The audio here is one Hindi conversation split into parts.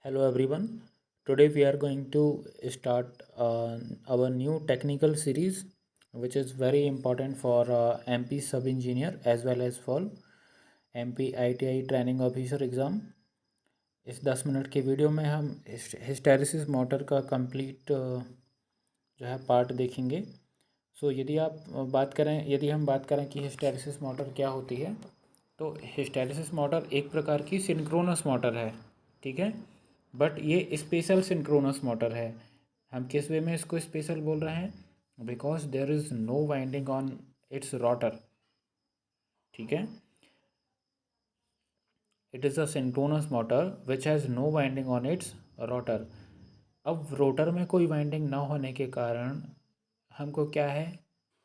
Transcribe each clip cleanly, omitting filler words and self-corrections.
Hello everyone. Today we are going to start our new technical series, which is very important for MP sub engineer as well as for MP ITI training officer exam. इस 10 मिनट के वीडियो में हम हिस्टैरिसीस मोटर का कंप्लीट जो है पार्ट देखेंगे। यदि हम बात करें कि हिस्टैरिसीस मोटर क्या होती है, तो हिस्टैरिसीस मोटर एक प्रकार की सिंक्रोनस मोटर है, ठीक है। बट ये स्पेशल सिंक्रोनस मोटर है। हम किस वे में इसको स्पेशल बोल रहे हैं? Because there is no winding on its rotor, ठीक है। It is a synchronous motor which has no winding on its rotor. अब रोटर में कोई वाइंडिंग ना होने के कारण हमको क्या है,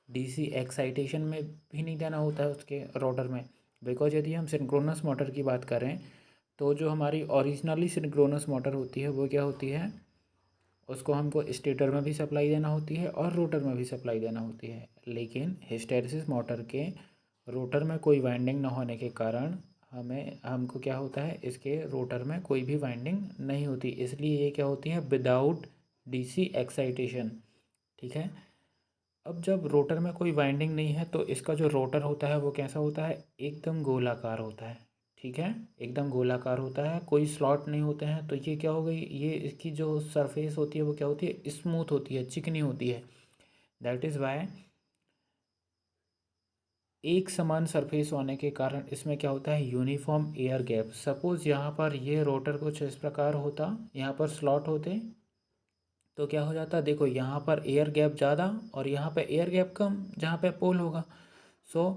डीसी एक्साइटेशन में भी नहीं देना होता है उसके रोटर में। बिकॉज यदि हम सिंक्रोनस मोटर की बात करें तो जो हमारी ओरिजिनली सिंक्रोनस मोटर होती है वो क्या होती है, उसको हमको स्टेटर में भी सप्लाई देना होती है और रोटर में भी सप्लाई देना होती है। लेकिन हिस्टैरिसीस मोटर के रोटर में कोई वाइंडिंग ना होने के कारण हमको क्या होता है, इसके रोटर में कोई भी वाइंडिंग नहीं होती, इसलिए ये क्या होती है, विदाउट डीसी एक्साइटेशन, ठीक है। अब जब रोटर में कोई वाइंडिंग नहीं है तो इसका जो रोटर होता है वो कैसा होता है, एकदम गोलाकार होता है, ठीक है। एकदम गोलाकार होता है, कोई स्लॉट नहीं होते हैं। तो ये क्या हो गई, ये इसकी जो सरफेस होती है वो क्या होती है, स्मूथ होती है, चिकनी होती है। दैट इज़ वाई एक समान सरफेस होने के कारण इसमें क्या होता है, यूनिफॉर्म एयर गैप। सपोज़ यहाँ पर ये रोटर कुछ इस प्रकार होता, यहाँ पर स्लॉट होते, तो क्या हो जाता, देखो यहाँ पर एयर गैप ज़्यादा और यहाँ पे एयर गैप कम जहाँ पे पोल होगा। सो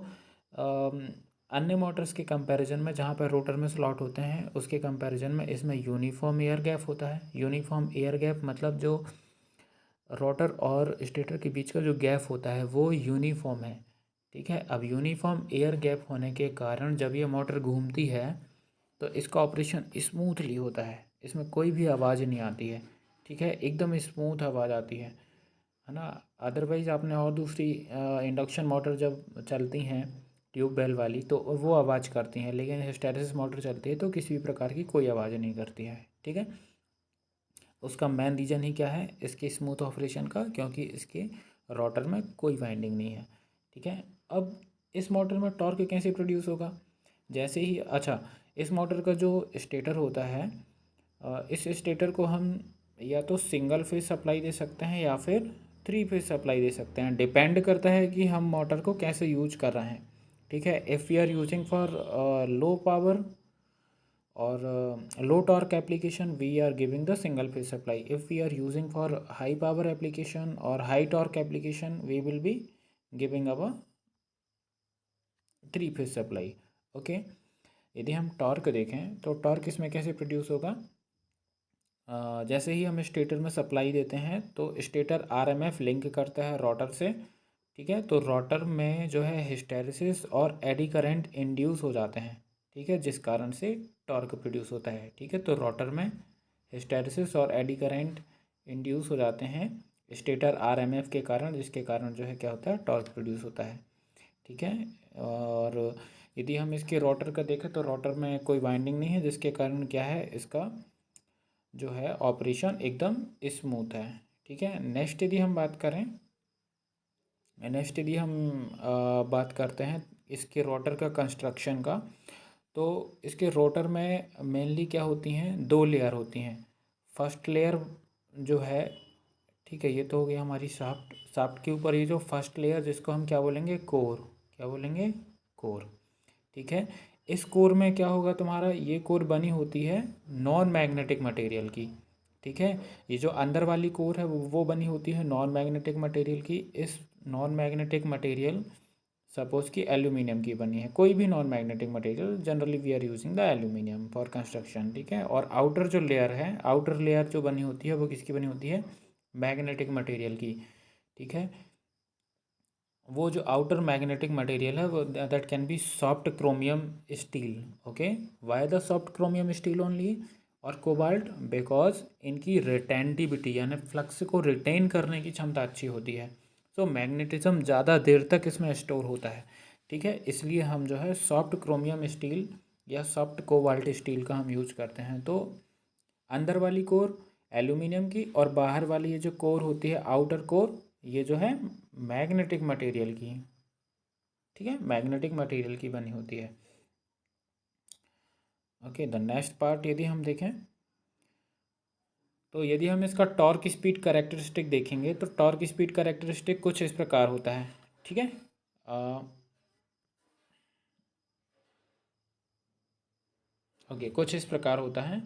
अन्य मोटर्स के कंपैरिजन में जहाँ पर रोटर में स्लॉट होते हैं उसके कंपैरिजन में इसमें यूनिफॉर्म एयर गैप होता है। यूनिफॉर्म एयर गैप मतलब जो रोटर और स्टेटर के बीच का जो गैप होता है वो यूनिफॉर्म है, ठीक है। अब यूनिफॉर्म एयर गैप होने के कारण जब ये मोटर घूमती है तो इसका ऑपरेशन स्मूथली होता है, इसमें कोई भी आवाज़ नहीं आती है, ठीक है। एकदम स्मूथ आवाज़ आती है ना। अदरवाइज़ आपने और दूसरी इंडक्शन मोटर जब चलती हैं ट्यूब बेल वाली तो वो आवाज़ करती हैं, लेकिन हिस्टैरिसीस मोटर चलती है तो किसी भी प्रकार की कोई आवाज़ नहीं करती है, ठीक है। उसका मेन रीज़न ही क्या है, इसके स्मूथ ऑपरेशन का, क्योंकि इसके रोटर में कोई वाइंडिंग नहीं है, ठीक है। अब इस मोटर में टॉर्क कैसे प्रोड्यूस होगा, जैसे ही इस मोटर का जो स्टेटर होता है, इस स्टेटर को हम या तो सिंगल फेज सप्लाई दे सकते हैं या फिर 3 फेज सप्लाई दे सकते हैं, डिपेंड करता है कि हम मोटर को कैसे यूज कर रहे हैं, ठीक है। If we are using for low power और low torque application we are giving the single phase supply. If we are using for high power application और high torque application we will be giving our 3 phase supply, okay. यदि हम टॉर्क देखें तो टॉर्क इसमें कैसे प्रोड्यूस होगा, जैसे ही हम स्टेटर में सप्लाई देते हैं तो स्टेटर आरएमएफ लिंक करता है रोटर से, ठीक है। तो रोटर में जो है हिस्टैरिसीस और एडी करंट इंड्यूस हो जाते हैं, ठीक है, जिस कारण से टॉर्क प्रोड्यूस होता है, ठीक है। तो रोटर में हिस्टैरिसीस और एडी करंट इंड्यूस हो जाते हैं स्टेटर आरएमएफ के कारण, जिसके कारण जो है क्या होता है, टॉर्क प्रोड्यूस होता है, ठीक है। और यदि हम इसके रोटर का देखें तो रोटर में कोई वाइंडिंग नहीं है, जिसके कारण क्या है, इसका जो है ऑपरेशन एकदम स्मूथ है, ठीक है। नेक्स्ट यदि हम बात करते हैं इसके रोटर का कंस्ट्रक्शन का, तो इसके रोटर में मेनली क्या होती हैं, 2 लेयर होती हैं। फर्स्ट लेयर जो है, ठीक है, ये तो हो गई हमारी शाफ्ट। शाफ्ट के ऊपर ये जो फर्स्ट लेयर जिसको हम क्या बोलेंगे, कोर, क्या बोलेंगे, कोर, ठीक है। इस कोर में क्या होगा तुम्हारा, ये कोर बनी होती है नॉन मैग्नेटिक मटेरियल की, ठीक है। ये जो अंदर वाली कोर है वो बनी होती है नॉन मैग्नेटिक मटेरियल की। इस नॉन मैग्नेटिक मटेरियल सपोज कि एल्यूमिनियम की बनी है, कोई भी non magnetic material, generally we are using the aluminium for construction, ठीक है। और आउटर जो लेयर है, आउटर लेयर जो बनी होती है वो किसकी बनी होती है, मैग्नेटिक मटेरियल की, ठीक है। वो जो आउटर मैग्नेटिक मटेरियल है वो that can be soft chromium steel, okay. Why the soft chromium steel only और कोबाल्ट, बिकॉज इनकी रिटेंटिविटी यानी फ्लक्स को रिटेन करने की क्षमता अच्छी होती है। सो मैग्नेटिज्म ज़्यादा देर तक इसमें स्टोर होता है, ठीक है। इसलिए हम जो है सॉफ्ट क्रोमियम स्टील या सॉफ्ट कोबाल्ट स्टील का हम यूज करते हैं। तो अंदर वाली कोर एल्यूमिनियम की और बाहर वाली ये जो कोर होती है आउटर कोर, ये जो है मैग्नेटिक मटेरियल की, ठीक है, मैग्नेटिक मटेरियल की बनी होती है। ओके, द नेक्स्ट पार्ट यदि हम देखें तो यदि हम इसका टॉर्क स्पीड कैरेक्टरिस्टिक देखेंगे तो टॉर्क स्पीड कैरेक्टरिस्टिक कुछ इस प्रकार होता है, ठीक है। ओके, कुछ इस प्रकार होता है।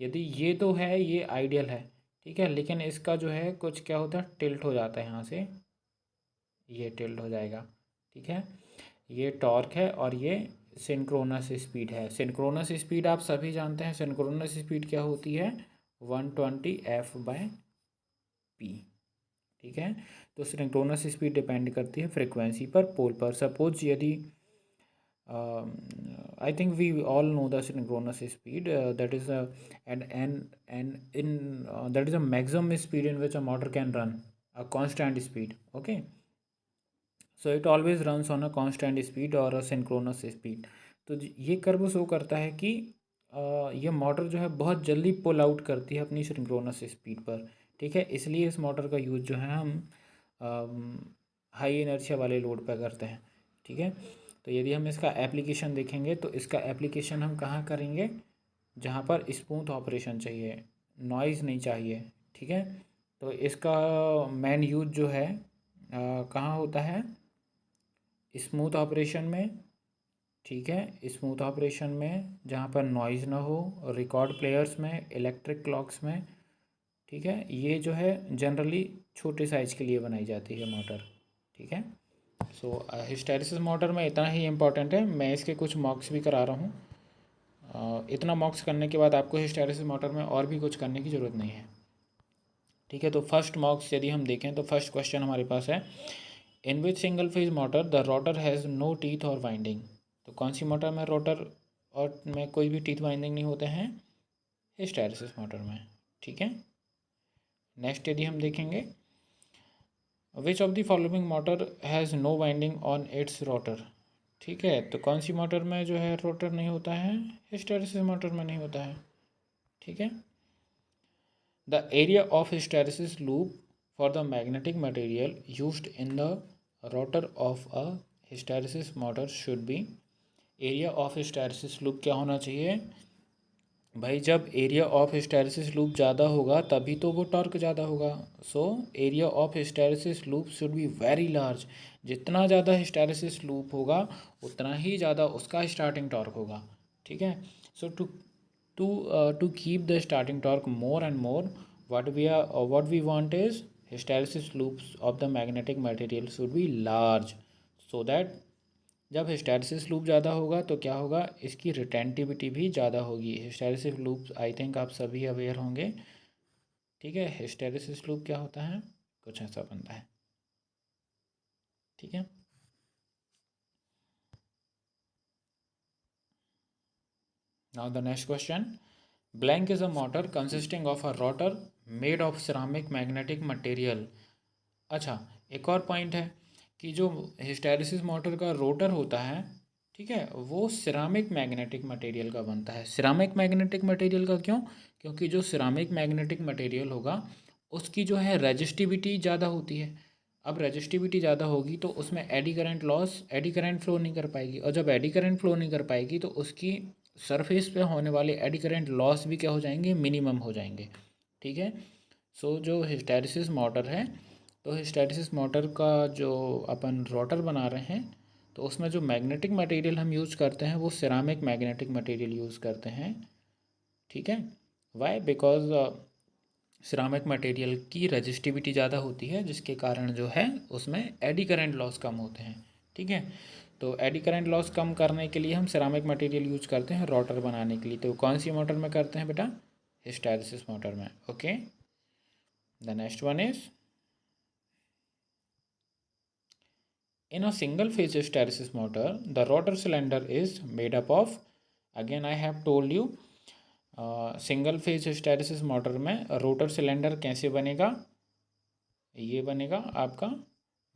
यदि ये तो है, ये आइडियल है, ठीक है, लेकिन इसका जो है कुछ क्या होता है, टिल्ट हो जाता है यहाँ से, ये टिल्ट हो जाएगा, ठीक है। ये टॉर्क है और ये सिंक्रोनस स्पीड है। सिंक्रोनस स्पीड आप सभी जानते हैं, सिंक्रोनस स्पीड क्या होती है, 120 F/p, ठीक है। तो सिंक्रोनस स्पीड डिपेंड करती है फ्रिक्वेंसी पर, पोल पर। सपोज यदि I think we all know the synchronous speed, that is that is a maximum speed in which a motor can run a constant speed. Okay, so it always runs on a constant speed or a synchronous speed. तो ये कर्व शो करता है कि ये मोटर जो है बहुत जल्दी पुल आउट करती है अपनी सिंक्रोनस स्पीड पर, ठीक है। इसलिए इस मोटर का यूज़ जो है हम हाई इनर्शिया वाले लोड पर करते हैं, ठीक है। तो यदि हम इसका एप्लीकेशन देखेंगे तो इसका एप्लीकेशन हम कहाँ करेंगे, जहाँ पर स्मूथ ऑपरेशन चाहिए, नॉइज़ नहीं चाहिए, ठीक है। तो इसका मेन यूज जो है कहाँ होता है, स्मूथ ऑपरेशन में, ठीक है, स्मूथ ऑपरेशन में जहाँ पर नॉइज़ ना हो, रिकॉर्ड प्लेयर्स में, इलेक्ट्रिक क्लॉक्स में, ठीक है। ये जो है जनरली छोटे साइज़ के लिए बनाई जाती है मोटर, ठीक है। सो हिस्टैरिसीस मोटर में इतना ही इम्पोर्टेंट है। मैं इसके कुछ मॉक्स भी करा रहा हूँ। इतना मॉक्स करने के बाद आपको हिस्टैरिसीस मोटर में और भी कुछ करने की ज़रूरत नहीं है, ठीक है। तो फर्स्ट मॉक्स यदि हम देखें तो फर्स्ट क्वेश्चन हमारे पास है, in which single phase motor the rotor has no teeth और वाइंडिंग। तो कौन सी मोटर में रोटर और में कोई भी टीथ वाइंडिंग नहीं होते हैं, हिस्टैरिसीस मोटर में, ठीक है। नेक्स्ट यदि हम देखेंगे, which of the following motor has no winding on its rotor, ठीक है। तो कौन सी मोटर में जो है रोटर नहीं होता है, हिस्टैरिसीस मोटर में नहीं होता है, ठीक है। The area of hysteresis loop for the magnetic material used in the rotor of a hysteresis motor should be, area of hysteresis loop क्या होना चाहिए भाई, जब एरिया ऑफ हिस्टैरिसीस लूप ज़्यादा होगा तभी तो वो टॉर्क ज़्यादा होगा। So area of hysteresis loop should be very large, जितना ज़्यादा हिस्टैरिसीस लूप होगा उतना ही ज़्यादा उसका स्टार्टिंग टॉर्क होगा, ठीक है। So to keep the starting torque more and more, what we want is hysteresis loops of the magnetic material should be large, so that जब हिस्टैरिसीस लूप ज़्यादा होगा तो क्या होगा, इसकी रिटेंटिविटी भी ज़्यादा होगी। हिस्टैरिसीस लूप आई थिंक आप सभी अवेयर होंगे, ठीक है। हिस्टैरिसीस लूप क्या होता है, कुछ ऐसा बनता है, ठीक है। Now the next question, blank is a motor consisting of a rotor made of ceramic magnetic material. अच्छा, एक और पॉइंट है कि जो हिस्टैरिसीस मोटर का रोटर होता है, ठीक है, वो सिरामिक मैग्नेटिक मटेरियल का बनता है। सिरामिक मैग्नेटिक मटेरियल का क्यों, क्योंकि जो सिरामिक मैग्नेटिक मटेरियल होगा उसकी जो है रेजिस्टिविटी ज़्यादा होती है। अब रेजिस्टिविटी ज़्यादा होगी तो उसमें एडी करंट फ्लो नहीं कर पाएगी, और जब एडी करंट फ्लो नहीं कर पाएगी तो उसकी सरफेस पे होने वाले एडी करंट लॉस भी क्या हो जाएंगे, मिनिमम हो जाएंगे, ठीक है। सो जो हिस्टैरिसीस मोटर है, तो हिस्टैरिसीस मोटर का जो अपन रोटर बना रहे हैं तो उसमें जो मैग्नेटिक मटेरियल हम यूज़ करते हैं वो सिरामिक मैग्नेटिक मटेरियल यूज़ करते हैं, ठीक है। वाई, बिकॉज सिरामिक मटेरियल की रेजिस्टिविटी ज़्यादा होती है, जिसके कारण जो है उसमें एडी करंट लॉस कम होते हैं, ठीक है। तो एडी करंट लॉस कम करने के लिए हम सिरामिक मटेरियल यूज करते हैं रोटर बनाने के लिए। तो कौन सी मोटर में करते हैं बेटा, हिस्टैरिसीस मोटर में, okay. The next one is, in a single phase hysteresis motor the rotor cylinder is made up of, again I have told you, single phase hysteresis motor में रोटर सिलेंडर कैसे बनेगा, ये बनेगा आपका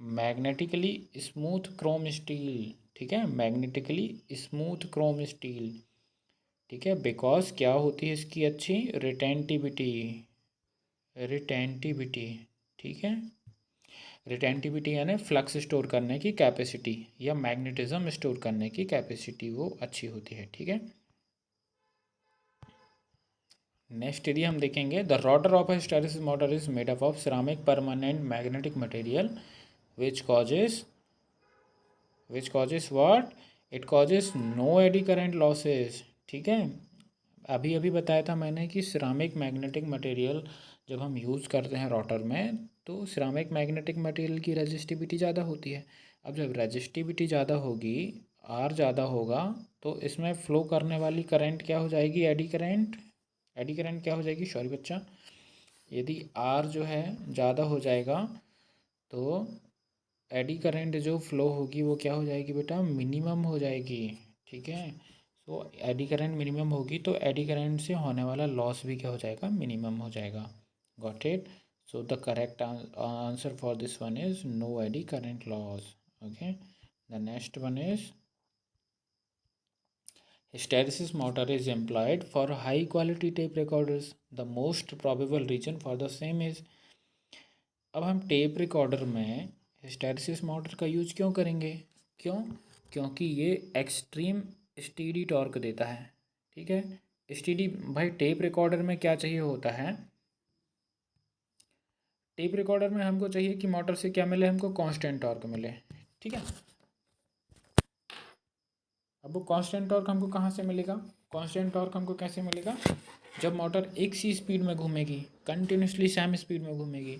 मैग्नेटिकली स्मूथ क्रोम स्टील, ठीक है, मैग्नेटिकली स्मूथ क्रोम स्टील, ठीक है, बिकॉज क्या होती है इसकी अच्छी रिटेंटिविटी, रिटेंटिविटी, ठीक है, रिटेंटिविटी यानी फ्लक्स स्टोर करने की कैपेसिटी या मैग्नेटिज्म स्टोर करने की कैपेसिटी वो अच्छी होती है, ठीक है। नेक्स्ट यदि हम देखेंगे, the rotor of a hysteresis motor is made up of ceramic permanent magnetic material which causes what, it causes no eddy current losses, ठीक है। अभी अभी बताया था मैंने कि सिरामिक मैग्नेटिक मटेरियल जब हम यूज़ करते हैं रोटर में तो सिरामिक मैग्नेटिक मटेरियल की रेजिस्टिविटी ज़्यादा होती है। अब जब रेजिस्टिविटी ज़्यादा होगी, आर ज़्यादा होगा, तो इसमें फ़्लो करने वाली करंट क्या हो जाएगी, एडी करंट। एडी करंट क्या हो जाएगी, सॉरी बच्चा, यदि आर जो है ज़्यादा हो जाएगा तो एडी करंट जो फ्लो होगी वो क्या हो जाएगी बेटा, मिनिमम हो जाएगी, ठीक है। तो एडी करंट मिनिमम होगी तो एडी करंट से होने वाला लॉस भी क्या हो जाएगा, मिनिमम हो जाएगा। Got it. So the correct answer for this one is no eddy current loss. Okay, the next one is hysteresis motor is employed for high quality tape recorders. The most probable reason for the same is, अब हम टेप रिकॉर्डर में हिस्टेरिसिस मोटर का यूज क्यों करेंगे, क्यों, क्योंकि ये एक्सट्रीम स्टीडी टॉर्क देता है, ठीक है। स्टीडी, भाई टेप रिकॉर्डर में क्या चाहिए होता है, टेप रिकॉर्डर में हमको चाहिए कि मोटर से क्या मिले, हमको कांस्टेंट टॉर्क मिले, ठीक है। अब वो कांस्टेंट टॉर्क हमको कहाँ से मिलेगा, कांस्टेंट टॉर्क हमको कैसे मिलेगा, जब मोटर एक सी स्पीड में घूमेगी, कंटिन्यूसली सेम स्पीड में घूमेगी,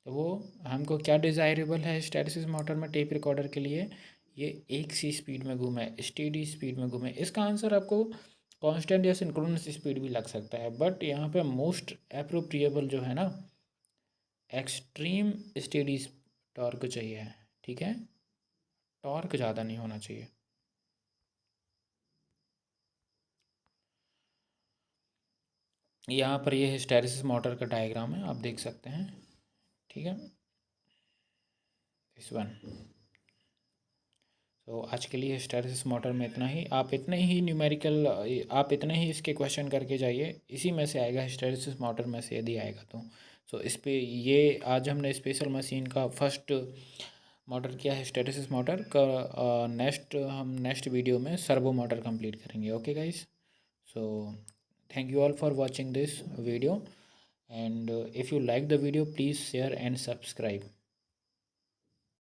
तो वो हमको क्या डिज़ायरेबल है हिस्टेरिसिस मोटर में टेप रिकॉर्डर के लिए, ये एक सी स्पीड में घूमे, स्टेडी स्पीड में घूमे। इसका आंसर आपको कांस्टेंट या सिंक्रोनस स्पीड भी लग सकता है, बट यहाँ पे मोस्ट अप्रोप्रिएबल जो है ना, एक्सट्रीम स्टेडी टॉर्क चाहिए, ठीक है, टॉर्क ज़्यादा नहीं होना चाहिए। यहाँ पर ये हिस्टेरिसिस मोटर का डायग्राम है, आप देख सकते हैं, ठीक है, इस वन। तो आज के लिए हिस्टेरिसिस मोटर में इतना ही। आप इतने ही न्यूमेरिकल, आप इतने ही इसके क्वेश्चन करके जाइए, इसी में से आएगा हिस्टेरिसिस मोटर में से यदि आएगा तो। सो इस पे ये आज हमने स्पेशल मशीन का फर्स्ट मोटर किया हिस्टेरिसिस मोटर का। नेक्स्ट वीडियो में सर्वो मोटर कंप्लीट करेंगे। Okay guys, so thank you all for watching this video, and if you like the video please share and subscribe.